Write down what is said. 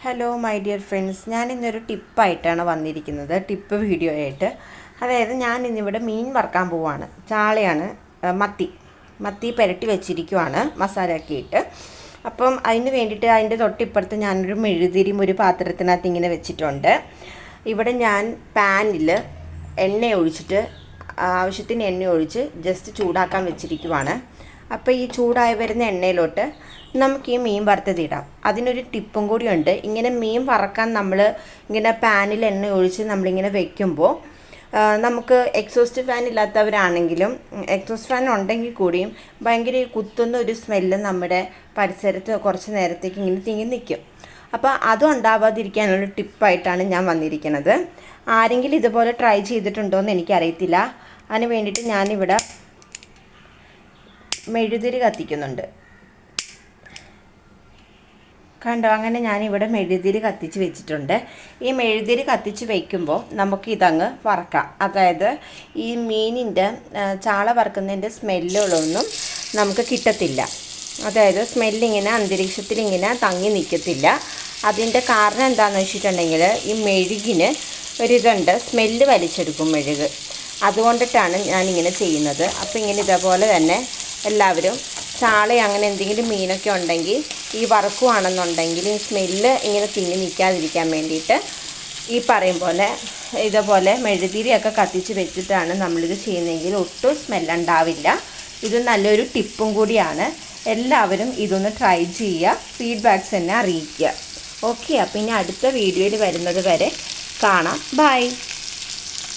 Hello my dear friends, ഞാൻ ഇന്നൊരു ടിപ്പായിട്ടാണ് വന്നിരിക്കുന്നത്. ടിപ്പ് വീഡിയോ ആയിട്ട്. അതായത് ഞാൻ ഇന്നിവിടെ മീൻ വറുക്കാൻ പോവാണ്. ചാളയാണ്, മത്തി പുരട്ടി വെച്ചിരിക്കുവാണ് മസാലയൊക്കെ ഇട്ട്. അപ്പം അതിന് വേണ്ടിയിട്ട് അതിൻ്റെ തൊട്ടിപ്പുറത്ത് ഞാനൊരു മെഴുതിരിയും ഒരു പാത്രത്തിനകത്ത് ഇങ്ങനെ വെച്ചിട്ടുണ്ട്. ഇവിടെ ഞാൻ പാനിൽ എണ്ണ ഒഴിച്ചിട്ട് ആവശ്യത്തിന് എണ്ണ ഒഴിച്ച് ജസ്റ്റ് ചൂടാക്കാൻ വെച്ചിരിക്കുവാണ്. അപ്പോൾ ഈ ചൂടായി വരുന്ന എണ്ണയിലോട്ട് നമുക്ക് ഈ മീൻ വറുത്തതിടാം. അതിനൊരു ടിപ്പും കൂടിയുണ്ട്. ഇങ്ങനെ മീൻ വറക്കാൻ നമ്മൾ ഇങ്ങനെ പാനിൽ എണ്ണ ഒഴിച്ച് നമ്മളിങ്ങനെ വെക്കുമ്പോൾ നമുക്ക് എക്സോസ്റ്റ് ഫാൻ ഇല്ലാത്തവരാണെങ്കിലും എക്സോസ്റ്റ് ഫാൻ ഉണ്ടെങ്കിൽ കൂടിയും ഭയങ്കര കുത്തുന്ന ഒരു സ്മെല്ല് നമ്മുടെ പരിസരത്ത് കുറച്ച് നേരത്തേക്ക് ഇങ്ങനെ തിങ്ങി നിൽക്കും. അപ്പോൾ അതും ഉണ്ടാവാതിരിക്കാനുള്ള ടിപ്പായിട്ടാണ് ഞാൻ വന്നിരിക്കുന്നത്. ആരെങ്കിലും ഇതുപോലെ ട്രൈ ചെയ്തിട്ടുണ്ടോ എന്ന് എനിക്കറിയത്തില്ല. അതിന് വേണ്ടിയിട്ട് ഞാനിവിടെ മെഴുതിരി കത്തിക്കുന്നുണ്ട്. കണ്ടോ, അങ്ങനെ ഞാനിവിടെ മെഴുതിരി കത്തിച്ച് വെച്ചിട്ടുണ്ട്. ഈ മെഴുതിരി കത്തിച്ച് വയ്ക്കുമ്പോൾ നമുക്കിതങ്ങ് വറക്കാം. അതായത് ഈ മീനിൻ്റെ ചാള വറുക്കുന്നതിൻ്റെ സ്മെല്ലുകളൊന്നും നമുക്ക് കിട്ടത്തില്ല. അതായത് സ്മെല്ലിങ്ങനെ അന്തരീക്ഷത്തിലിങ്ങനെ തങ്ങി നിൽക്കത്തില്ല. അതിൻ്റെ കാരണം എന്താണെന്ന് വെച്ചിട്ടുണ്ടെങ്കിൽ ഈ മെഴുകിന് ഒരിതുണ്ട്, സ്മെല്ല് വലിച്ചെടുക്കും മെഴുക്. അതുകൊണ്ടിട്ടാണ് ഞാനിങ്ങനെ ചെയ്യുന്നത്. അപ്പോൾ ഇങ്ങനെ ഇതേപോലെ തന്നെ എല്ലാവരും ചാള അങ്ങനെ എന്തെങ്കിലും മീനൊക്കെ ഉണ്ടെങ്കിൽ ഈ വറുക്കുവാണെന്നുണ്ടെങ്കിൽ ഈ സ്മെല്ല് ഇങ്ങനെ തിങ്ങി നിൽക്കാതിരിക്കാൻ വേണ്ടിയിട്ട് ഈ പറയും പോലെ ഇതേപോലെ മെഴുതിരിയൊക്കെ കത്തിച്ച് വെച്ചിട്ടാണ് നമ്മളിത് ചെയ്യുന്നതെങ്കിൽ ഒട്ടും സ്മെല്ലുണ്ടാവില്ല. ഇത് നല്ലൊരു ടിപ്പും കൂടിയാണ്. എല്ലാവരും ഇതൊന്ന് ട്രൈ ചെയ്യുക, ഫീഡ്ബാക്ക്സ് എന്നെ അറിയിക്കുക. ഓക്കെ, അപ്പോൾ ഇനി അടുത്ത വീഡിയോയിൽ വരുന്നത് വരെ കാണാം. ബൈ.